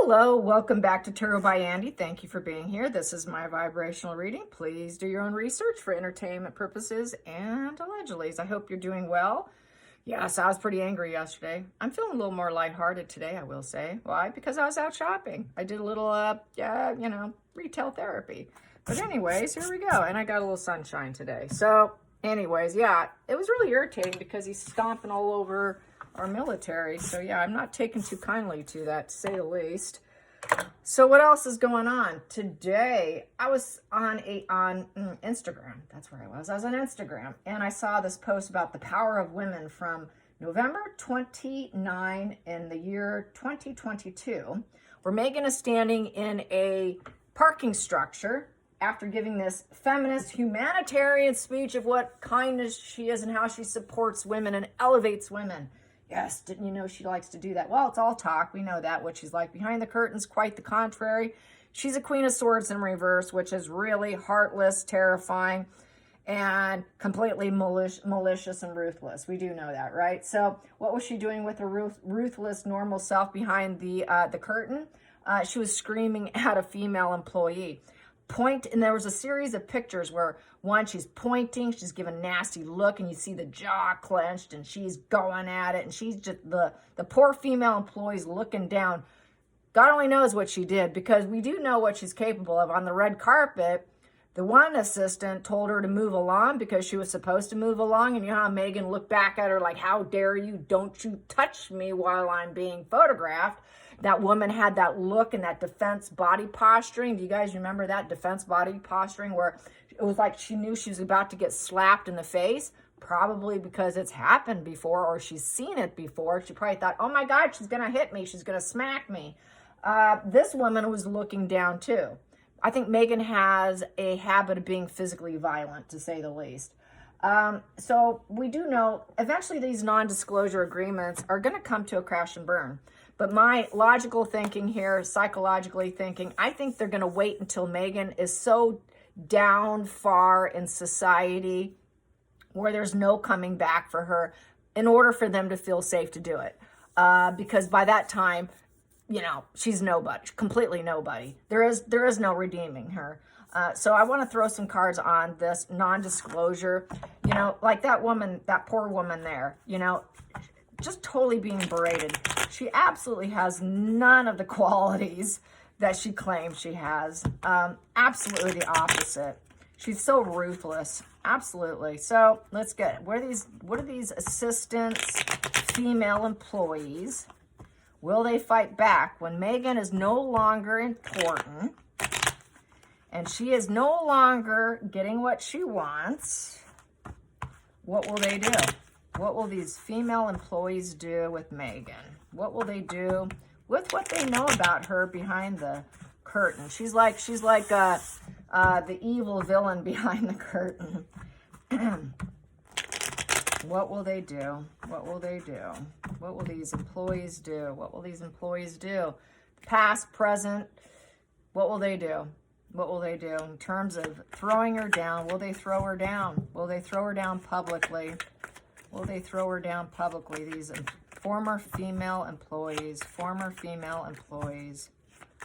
Hello, welcome back to Tarot by Andy. Thank you for being here. This is my vibrational reading. Please do your own research for entertainment purposes and allegedly. I hope you're doing well. Yes, I was pretty angry yesterday. I'm feeling a little more lighthearted today, I will say. Why? Because I was out shopping. I did a little, retail therapy. But anyways, here we go. And I got a little sunshine today. So anyways, yeah, it was really irritating because he's stomping all over our military. So yeah, I'm not taking too kindly to that, to say the least. So what else is going on today? I was on Instagram. That's where I was. I was on Instagram and I saw this post about the power of women from November 29 in the year 2022, where Meghan is standing in a parking structure after giving this feminist humanitarian speech of what kindness she is and how she supports women and elevates women. Yes, didn't you know she likes to do that? Well, it's all talk. We know that, what she's like behind the curtains, quite the contrary. She's a Queen of Swords in reverse, which is really heartless, terrifying, and completely malicious and ruthless. We do know that, right? So what was she doing with her ruthless, normal self behind the curtain? She was screaming at a female employee. And there was a series of pictures where one, she's pointing, she's giving a nasty look, and you see the jaw clenched, and she's going at it, and she's just the poor female employee's looking down. God only knows what she did, because we do know what she's capable of. On the red carpet, the one assistant told her to move along because she was supposed to move along, and you know how Meghan looked back at her like, how dare you, don't you touch me while I'm being photographed. That woman had that look and that defense body posturing. Do you guys remember that defense body posturing where it was like she knew she was about to get slapped in the face? Probably because it's happened before or she's seen it before. She probably thought, oh my God, she's going to hit me. She's going to smack me. This woman was looking down too. I think Meghan has a habit of being physically violent, to say the least. So we do know eventually these non-disclosure agreements are going to come to a crash and burn. But my logical thinking here, psychologically thinking, I think they're going to wait until Meghan is so down far in society where there's no coming back for her in order for them to feel safe to do it. Because by that time, you know, she's nobody, completely nobody. There is no redeeming her. So I want to throw some cards on this non-disclosure, you know, like that woman, that poor woman there, you know, just totally being berated. She absolutely has none of the qualities that she claims she has. Absolutely the opposite. She's so ruthless. Absolutely. So let's get it. What are these assistants, female employees? Will they fight back when Meghan is no longer important and she is no longer getting what she wants? What will they do? What will these female employees do with Meghan? What will they do with what they know about her behind the curtain? She's like the evil villain behind the curtain. What will they do? What will they do? What will these employees do? What will these employees do? Past, present, what will they do? What will they do in terms of throwing her down? Will they throw her down? Will they throw her down publicly? Will they throw her down publicly? These former female employees,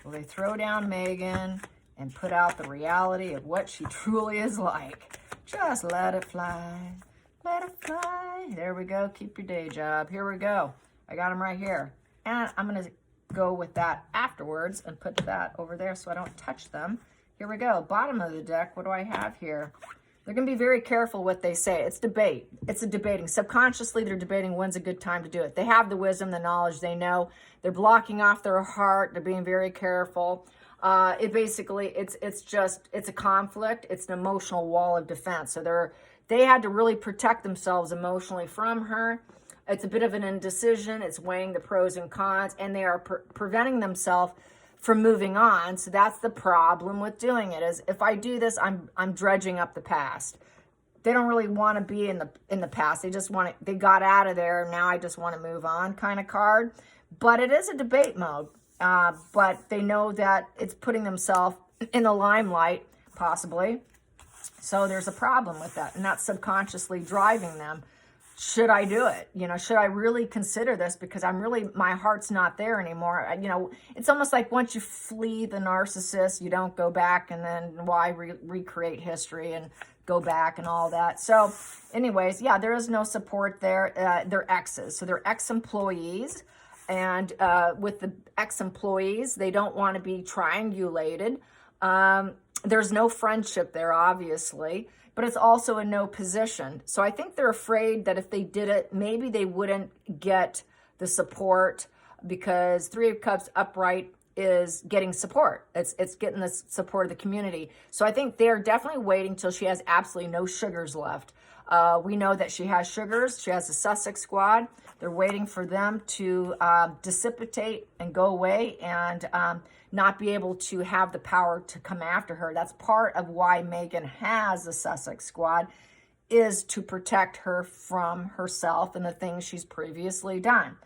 will they throw down Meghan and put out the reality of what she truly is like? Just let it fly. Let it fly. There we go. Keep your day job. Here we go. I got them right here. And I'm going to go with that afterwards and put that over there so I don't touch them. Here we go. Bottom of the deck. What do I have here? They're going to be very careful what they say. It's debate. It's a debating. Subconsciously, they're debating when's a good time to do it. They have the wisdom, the knowledge. They know. They're blocking off their heart. They're being very careful. It's a conflict. It's an emotional wall of defense. So they had to really protect themselves emotionally from her. It's a bit of an indecision. It's weighing the pros and cons, and they are preventing themselves from moving on. So that's the problem with doing it, is if I do this, I'm dredging up the past. They don't really want to be in the past. They just they got out of there. Now I just want to move on kind of card. But it is a debate mode. But they know that it's putting themselves in the limelight, possibly. So there's a problem with that, and that's subconsciously driving them should I do it? You know, should I really consider this? Because my heart's not there anymore. You know, it's almost like once you flee the narcissist, you don't go back, and then why recreate history and go back and all that. So anyways, yeah, there is no support there. They're exes. So they're ex-employees. And with the ex-employees, they don't want to be triangulated. There's no friendship there, obviously, but it's also a no position. So I think they're afraid that if they did it, maybe they wouldn't get the support, because Three of Cups upright is getting support. It's getting the support of the community. So I think they're definitely waiting till she has absolutely no sugars left. We know that she has sugars. She has the Sussex Squad. They're waiting for them to dissipate and go away, and not be able to have the power to come after her. That's part of why Meghan has the Sussex Squad, is to protect her from herself and the things she's previously done.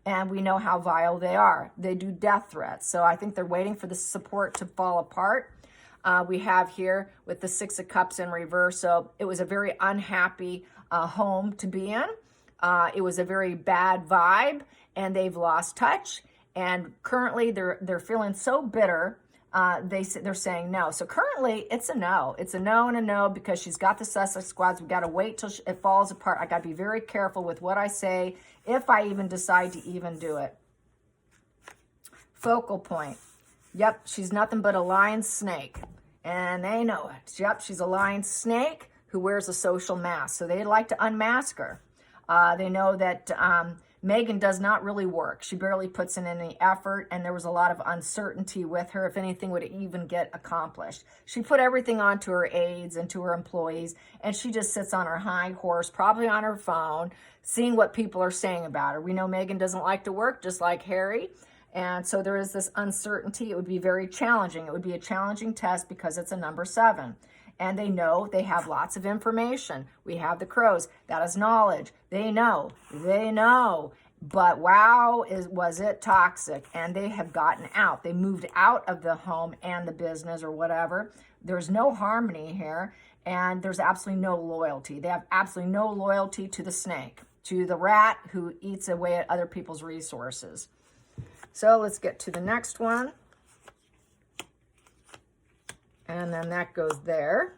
And we know how vile they are. They do death threats. So I think they're waiting for the support to fall apart. We have here with the Six of Cups in reverse. So it was a very unhappy home to be in. It was a very bad vibe, and they've lost touch. And currently they're feeling so bitter. They're saying no. So currently it's a no. It's a no and a no, because she's got the Sussex Squads. We got to wait till it falls apart. I got to be very careful with what I say, if I even decide to even do it. Focal point. Yep, she's nothing but a lying snake. And they know it. Yep, she's a lying snake who wears a social mask. So they'd like to unmask her. They know that Meghan does not really work. She barely puts in any effort, and there was a lot of uncertainty with her if anything would even get accomplished. She put everything onto her aides and to her employees, and she just sits on her high horse, probably on her phone, seeing what people are saying about her. We know Meghan doesn't like to work, just like Harry. And so there is this uncertainty. It would be very challenging. It would be a challenging test because it's a number 7. And they know they have lots of information. We have the crows. That is knowledge. They know. They know. But wow, was it toxic. And they have gotten out. They moved out of the home and the business or whatever. There's no harmony here. And there's absolutely no loyalty. They have absolutely no loyalty to the snake, to the rat who eats away at other people's resources. So let's get to the next one. And then that goes there.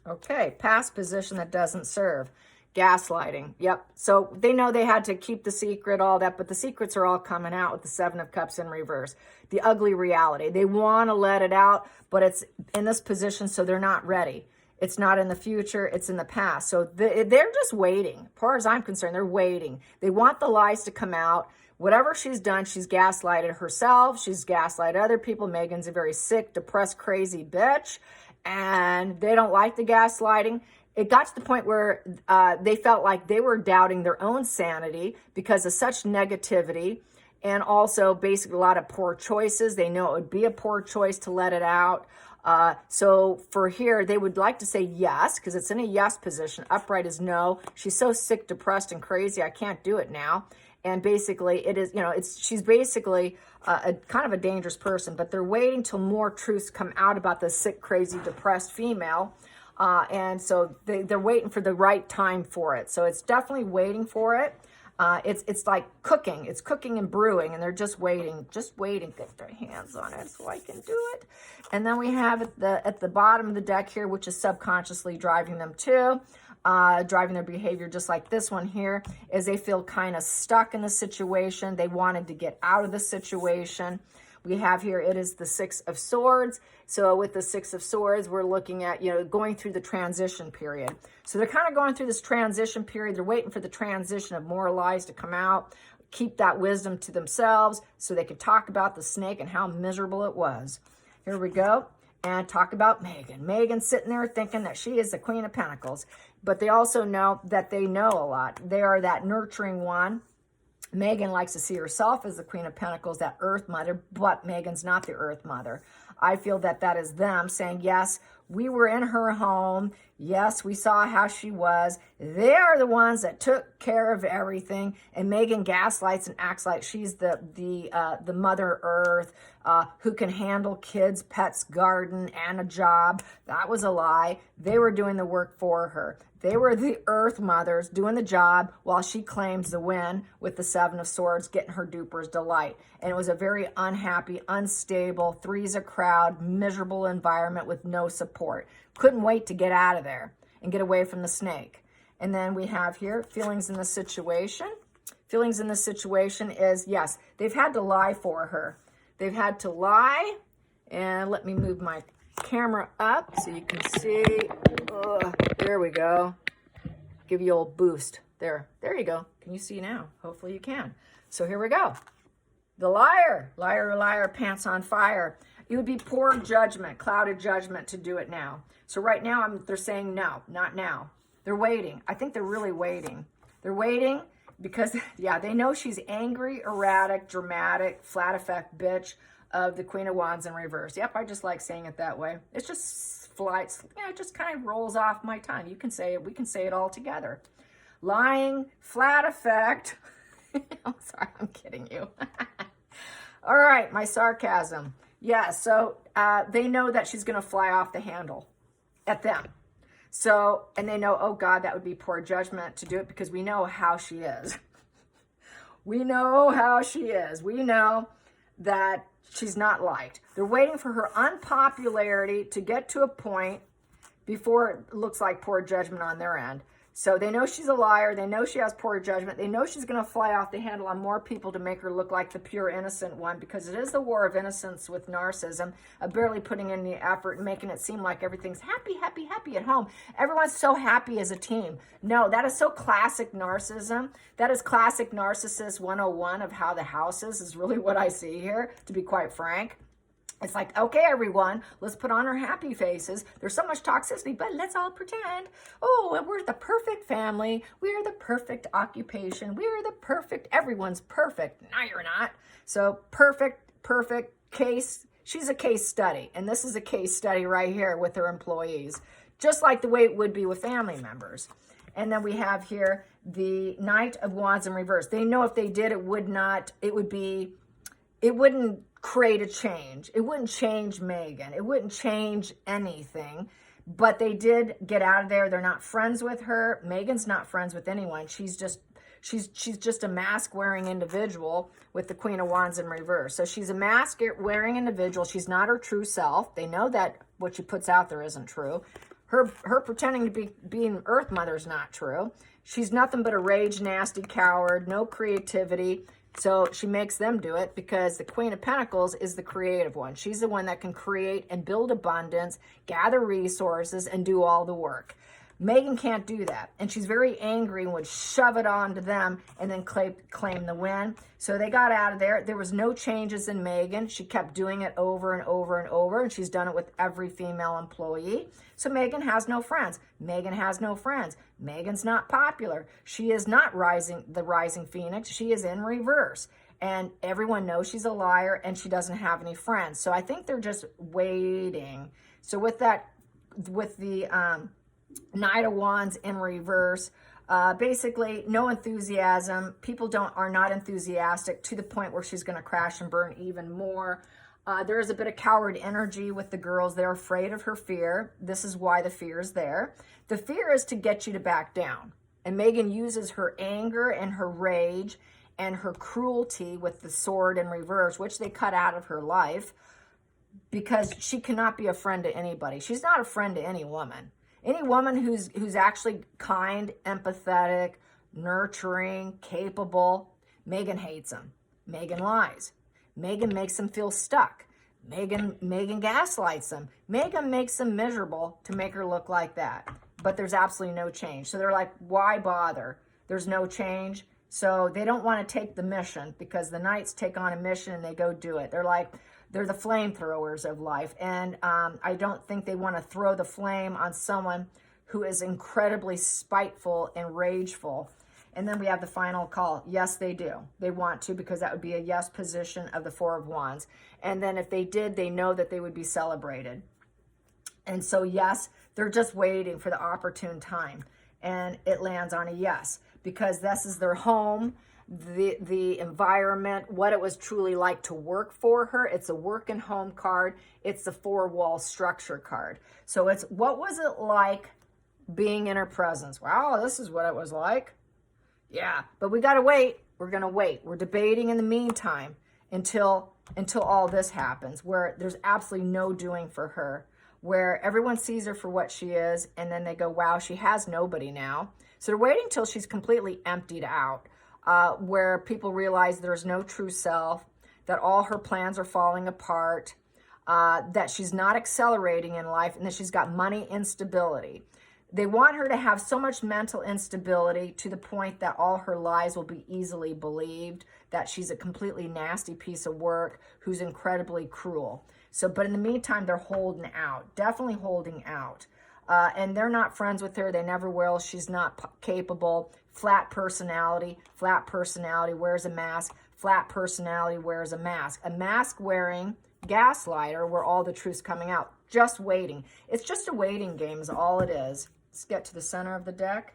Okay, past position that doesn't serve. Gaslighting. Yep. So they know they had to keep the secret, all that, but the secrets are all coming out with the Seven of Cups in reverse. The ugly reality. They want to let it out, but it's in this position, so they're not ready. It's not in the future, it's in the past. So they're just waiting. As far as I'm concerned, they're waiting. They want the lies to come out. Whatever she's done, she's gaslighted herself. She's gaslighted other people. Meghan's a very sick, depressed, crazy bitch. And they don't like the gaslighting. It got to the point where they felt like they were doubting their own sanity because of such negativity, and also basically a lot of poor choices. They know it would be a poor choice to let it out. So for here, they would like to say yes, because it's in a yes position. Upright is no. She's so sick, depressed, and crazy, I can't do it now. And basically, it is, she's basically a kind of a dangerous person, but they're waiting till more truths come out about the sick, crazy, depressed female. And so they're waiting for the right time for it. So it's definitely waiting for it. It's like cooking. It's cooking and brewing, and they're just waiting, get their hands on it so I can do it. And then we have at the bottom of the deck here, which is subconsciously driving them to, driving their behavior, just like this one here, is they feel kind of stuck in the situation. They wanted to get out of the situation. We have here, it is the Six of Swords. So with the Six of Swords, we're looking at, going through the transition period. So they're kind of going through this transition period. They're waiting for the transition of more lies to come out, keep that wisdom to themselves so they could talk about the snake and how miserable it was. Here we go. And talk about Meghan. Meghan's sitting there thinking that she is the Queen of Pentacles. But they also know that they know a lot. They are that nurturing one. Meghan likes to see herself as the Queen of Pentacles, that Earth Mother, but Meghan's not the Earth Mother. I feel that that is them saying, yes, We were in her home. Yes, we saw how she was. They are the ones that took care of everything. And Meghan gaslights and acts like she's the Mother Earth who can handle kids, pets, garden, and a job. That was a lie. They were doing the work for her. They were the Earth Mothers doing the job while she claims the win with the Seven of Swords, getting her duper's delight. And it was a very unhappy, unstable, three's a crowd, miserable environment with no support. Couldn't wait to get out of there and get away from the snake. And then we have here feelings in the situation. Feelings in the situation is, yes, they've had to lie for her. They've had to lie. And let me move my camera up so you can see. There we go. Give you a little boost. There you go. Can you see now? Hopefully you can. So here we go. The liar, liar, liar, pants on fire. It would be poor judgment, clouded judgment to do it now. So right now they're saying no, not now. They're waiting. I think they're really waiting. They're waiting because, yeah, they know she's angry, erratic, dramatic, flat effect bitch of the Queen of Wands in reverse. Yep, I just like saying it that way. It's just flights, it just kind of rolls off my tongue. You can say it, we can say it all together. Lying, flat effect. I'm sorry, I'm kidding you. All right, my sarcasm. Yeah, so they know that she's going to fly off the handle at them. So, and they know, oh God, that would be poor judgment to do it because we know how she is. We know how she is. We know that she's not liked. They're waiting for her unpopularity to get to a point before it looks like poor judgment on their end. So they know she's a liar. They know she has poor judgment. They know she's going to fly off the handle on more people to make her look like the pure innocent one because it is the war of innocence with narcissism, of barely putting in the effort and making it seem like everything's happy, happy, happy at home. Everyone's so happy as a team. No, that is so classic narcissism. That is classic narcissist 101 of how the house is really what I see here, to be quite frank. It's like, okay, everyone, let's put on our happy faces. There's so much toxicity, but let's all pretend. Oh, we're the perfect family. We are the perfect occupation. We are the perfect, everyone's perfect. No, you're not. So perfect case. She's a case study. And this is a case study right here with her employees, just like the way it would be with family members. And then we have here the Knight of Wands in reverse. They know if they did, it wouldn't create a change. It wouldn't change Meghan. It wouldn't change anything. But they did get out of there. They're not friends with her. Meghan's not friends with anyone. She's just a mask-wearing individual with the Queen of Wands in reverse. So she's a mask-wearing individual. She's not her true self. They know that what she puts out there isn't true. Her pretending to be being Earth Mother is not true. She's nothing but a rage, nasty coward, no creativity. So she makes them do it because the Queen of Pentacles is the creative one. She's the one that can create and build abundance, gather resources, and do all the work. Meghan can't do that. And she's very angry and would shove it on to them and then claim the win. So they got out of there. There was no changes in Meghan. She kept doing it over and over and over, and she's done it with every female employee. So Meghan has no friends. Meghan has no friends. Meghan's not popular. She is not the rising phoenix. She is in reverse. And everyone knows she's a liar and she doesn't have any friends. So I think they're just waiting. So with the Knight of Wands in reverse, basically no enthusiasm. People are not enthusiastic to the point where she's going to crash and burn even more. There is a bit of coward energy with the girls. They're afraid of her fear. This is why the fear is there. The fear is to get you to back down. And Meghan uses her anger and her rage and her cruelty with the sword in reverse, which they cut out of her life, because she cannot be a friend to anybody. She's not a friend to any woman. Any woman who's actually kind, empathetic, nurturing, capable, Meghan hates them. Meghan lies. Meghan makes them feel stuck. Meghan gaslights them. Meghan makes them miserable to make her look like that. But there's absolutely no change. So they're like, why bother? There's no change. So they don't want to take the mission because the Knights take on a mission and they go do it. They're the flamethrowers of life. And I don't think they want to throw the flame on someone who is incredibly spiteful and rageful. And then we have the final call. Yes, they do. They want to, because that would be a yes position of the Four of Wands. And then if they did, they know that they would be celebrated. And so, yes, they're just waiting for the opportune time. And it lands on a yes, because this is their home, the environment, what it was truly like to work for her. It's a work and home card. It's the 4-wall structure card. So it's, what was it like being in her presence? Wow, this is what it was like. Yeah, but we got to wait. We're going to wait. We're debating in the meantime until all this happens, where there's absolutely no doing for her, where everyone sees her for what she is, and then they go, wow, she has nobody now. So they're waiting till she's completely emptied out, where people realize there's no true self, that all her plans are falling apart, that she's not accelerating in life, and that she's got money instability. They want her to have so much mental instability to the point that all her lies will be easily believed, that she's a completely nasty piece of work who's incredibly cruel. So, but in the meantime, they're holding out, definitely holding out. And they're not friends with her. They never will. She's not capable. Flat personality, wears a mask. Flat personality wears a mask. A mask wearing gaslighter, where all the truth's coming out. Just waiting. It's just a waiting game is all it is. Let's get to the center of the deck.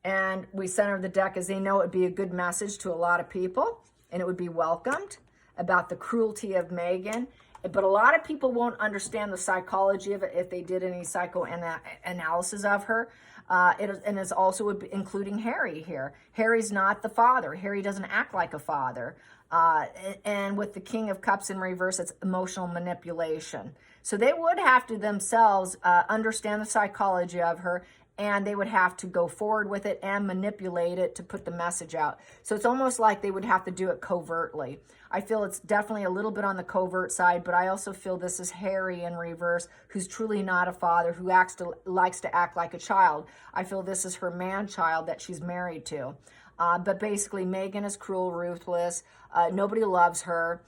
And we center the deck as they know it would be a good message to a lot of people, and it would be welcomed, about the cruelty of Meghan. But a lot of people won't understand the psychology of it if they did any psychoanalysis of her. And it's also including Harry here. Harry's not the father. Harry doesn't act like a father. And with the King of Cups in reverse, it's emotional manipulation. So they would have to themselves understand the psychology of her, and they would have to go forward with it and manipulate it to put the message out. So it's almost like they would have to do it covertly. I feel it's definitely a little bit on the covert side, but I also feel this is Harry in reverse, who's truly not a father, who likes to act like a child. I feel this is her man-child that she's married to. But basically, Meghan is cruel, ruthless. Nobody loves her.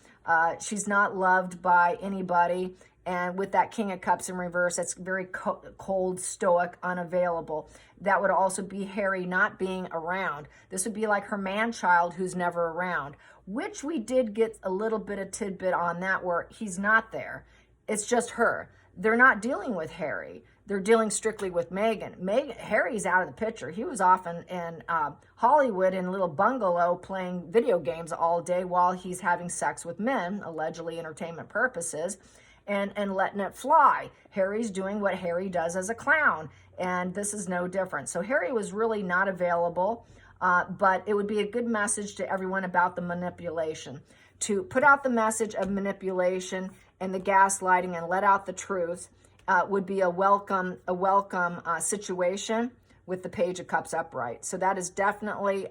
She's not loved by anybody. And with that King of Cups in reverse, it's very cold, stoic, unavailable. That would also be Harry not being around. This would be like her man-child who's never around, which we did get a little bit of tidbit on that, where he's not there. It's just her. They're not dealing with Harry. They're dealing strictly with Meghan. Harry's out of the picture. He was off in Hollywood in a little bungalow playing video games all day while he's having sex with men, allegedly entertainment purposes, and letting it fly. Harry's doing what Harry does as a clown, and this is no different. So Harry was really not available, but it would be a good message to everyone about the manipulation. To put out the message of manipulation and the gaslighting and let out the truth would be a welcome situation with the Page of Cups upright. So that is definitely,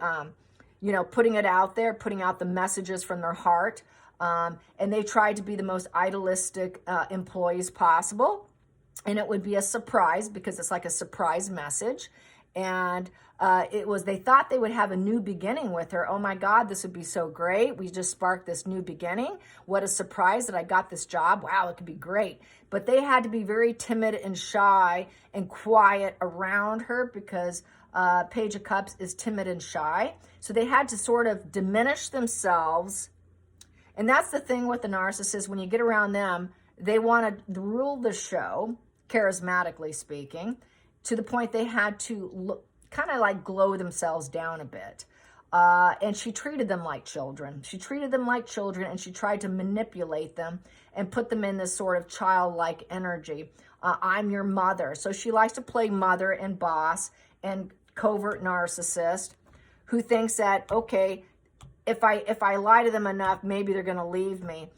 putting it out there, putting out the messages from their heart. And they tried to be the most idealistic employees possible. And it would be a surprise, because it's like a surprise message. And they thought they would have a new beginning with her. Oh my God, this would be so great. We just sparked this new beginning. What a surprise that I got this job. Wow, it could be great. But they had to be very timid and shy and quiet around her, because Page of Cups is timid and shy. So they had to sort of diminish themselves. And that's the thing with the narcissist. When you get around them, they want to rule the show, charismatically speaking, to the point they had to kind of like glow themselves down a bit. And she treated them like children. She treated them like children, and she tried to manipulate them and put them in this sort of childlike energy. I'm your mother. So she likes to play mother and boss and covert narcissist, who thinks that, okay, if I lie to them enough, maybe they're going to leave me.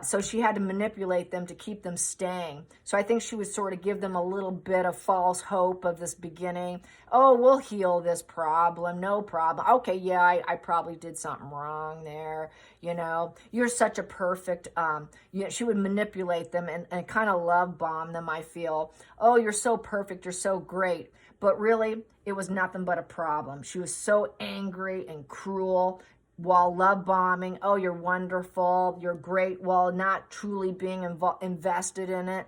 So she had to manipulate them to keep them staying. So I think she would sort of give them a little bit of false hope of this beginning. Oh, we'll heal this problem. No problem. Okay, yeah, I probably did something wrong there. You're such a perfect, she would manipulate them and kind of love bomb them, I feel. Oh, you're so perfect. You're so great. But really, it was nothing but a problem. She was so angry and cruel, while love bombing. Oh, you're wonderful, you're great, while not truly being invested in it,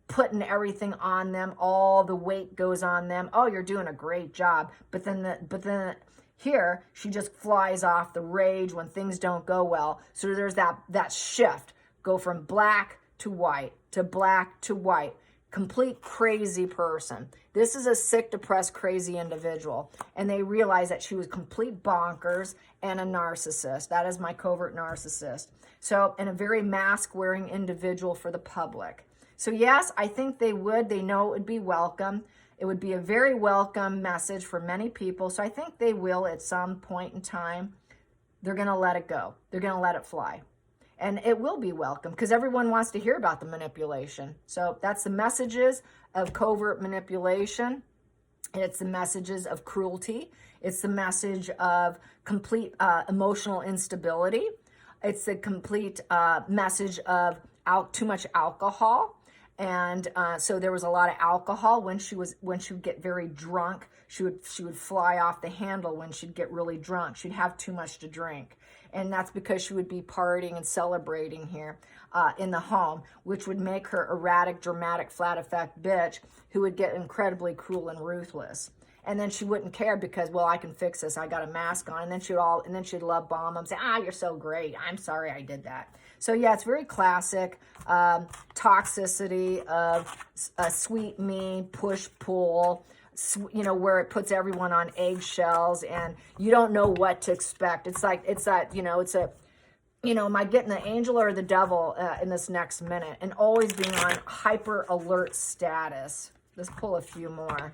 putting everything on them. All the weight goes on them. Oh, you're doing a great job. But then here she just flies off the rage when things don't go well. So there's that shift. Go from black to white, to black to white. Complete crazy person. This is a sick, depressed, crazy individual. And they realized that she was complete bonkers and a narcissist. That is my covert narcissist. So, and a very mask-wearing individual for the public. So yes, I think they would. They know it would be welcome. It would be a very welcome message for many people. So I think they will at some point in time. They're going to let it go. They're going to let it fly. And it will be welcome because everyone wants to hear about the manipulation. So that's the messages of covert manipulation. It's the messages of cruelty. It's the message of complete emotional instability. It's the complete message of too much alcohol. And so there was a lot of alcohol when she would get very drunk. She would fly off the handle when she'd get really drunk. She'd have too much to drink. And that's because she would be partying and celebrating here in the home, which would make her erratic, dramatic, flat effect bitch who would get incredibly cruel and ruthless. And then she wouldn't care because, well, I can fix this. I got a mask on. And then she'd love bomb them, say, you're so great. I'm sorry I did that. So yeah, it's very classic toxicity of a sweet, mean, push-pull, where it puts everyone on eggshells and you don't know what to expect. It's that, am I getting the angel or the devil in this next minute? And always being on hyper alert status. Let's pull a few more.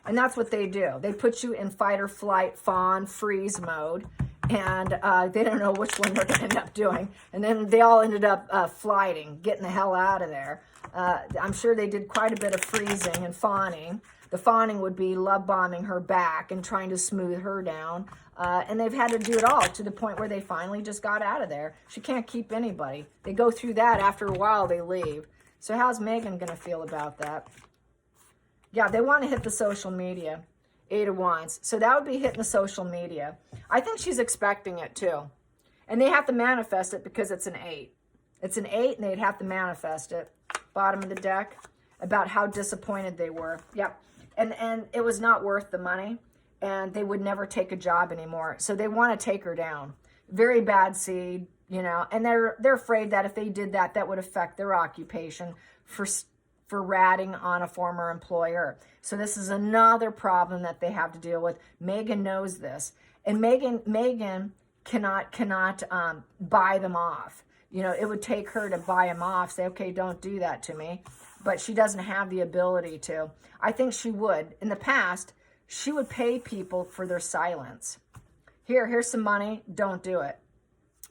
And that's what they do. They put you in fight or flight, fawn, freeze mode. And they don't know which one they're going to end up doing. And then they all ended up flighting, getting the hell out of there. I'm sure they did quite a bit of freezing and fawning. The fawning would be love bombing her back and trying to smooth her down. And they've had to do it all to the point where they finally just got out of there. She can't keep anybody. They go through that. After a while, they leave. So how's Meghan going to feel about that? Yeah, they want to hit the social media. 8 of Wands. So that would be hitting the social media. I think she's expecting it too. And they have to manifest it because it's an 8. It's an 8 and they'd have to manifest it. Bottom of the deck. About how disappointed they were. Yep. And it was not worth the money. And they would never take a job anymore. So they want to take her down. Very bad seed, And they're afraid that if they did that, that would affect their occupation for ratting on a former employer. So this is another problem that they have to deal with. Meghan knows this. And Meghan cannot buy them off. It would take her to buy them off, say, okay, don't do that to me. But she doesn't have the ability to. I think she would. In the past, she would pay people for their silence. Here's some money, don't do it.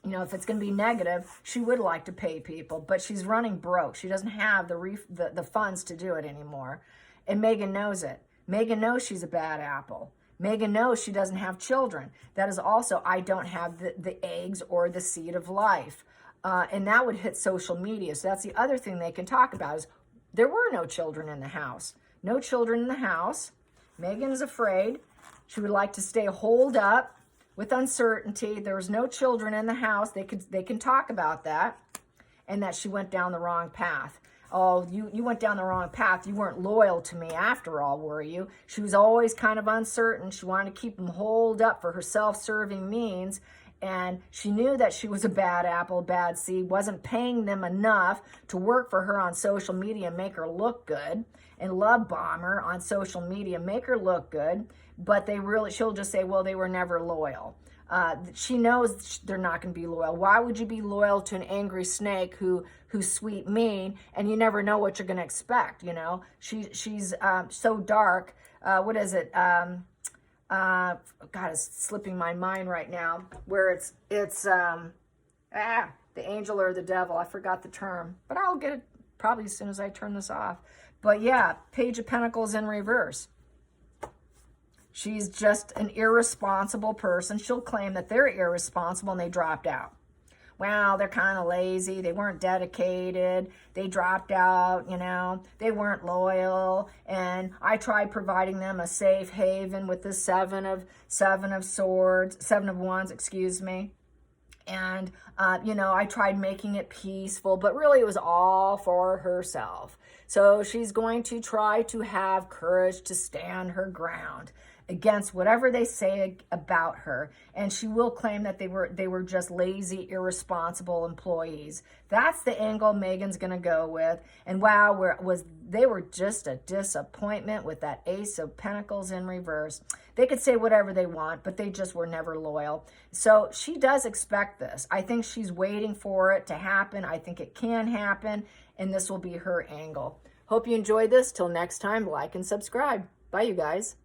If it's going to be negative, she would like to pay people, but she's running broke. She doesn't have the funds to do it anymore. And Meghan knows it. Meghan knows she's a bad apple. Meghan knows she doesn't have children. That is also, I don't have the eggs or the seed of life. And that would hit social media. So that's the other thing they can talk about is there were no children in the house. No children in the house. Meghan is afraid. She would like to stay holed up with uncertainty. There was no children in the house. They can talk about that. And that she went down the wrong path. Oh, you went down the wrong path. You weren't loyal to me after all, were you? She was always kind of uncertain. She wanted to keep them holed up for her self-serving means. And she knew that she was a bad apple, bad seed, wasn't paying them enough to work for her on social media and make her look good, and love bomb her on social media, make her look good, but she'll just say, well, they were never loyal. She knows they're not going to be loyal. Why would you be loyal to an angry snake who's sweet, mean, and you never know what you're going to expect, She's so dark. What is it? God, it's slipping my mind right now, where it's the angel or the devil. I forgot the term, but I'll get it probably as soon as I turn this off. But yeah, Page of Pentacles in reverse. She's just an irresponsible person. She'll claim that they're irresponsible and they dropped out. Well, they're kind of lazy. They weren't dedicated. They dropped out, They weren't loyal. And I tried providing them a safe haven with the seven of wands, excuse me. And, I tried making it peaceful, but really it was all for herself. So she's going to try to have courage to stand her ground. against whatever they say about her, and she will claim that they were just lazy, irresponsible employees. That's the angle Meghan's going to go with. And wow, they were just a disappointment with that Ace of Pentacles in reverse. They could say whatever they want, but they just were never loyal. So she does expect this. I think she's waiting for it to happen. I think it can happen, and this will be her angle. Hope you enjoyed this. Till next time, like and subscribe. Bye, you guys.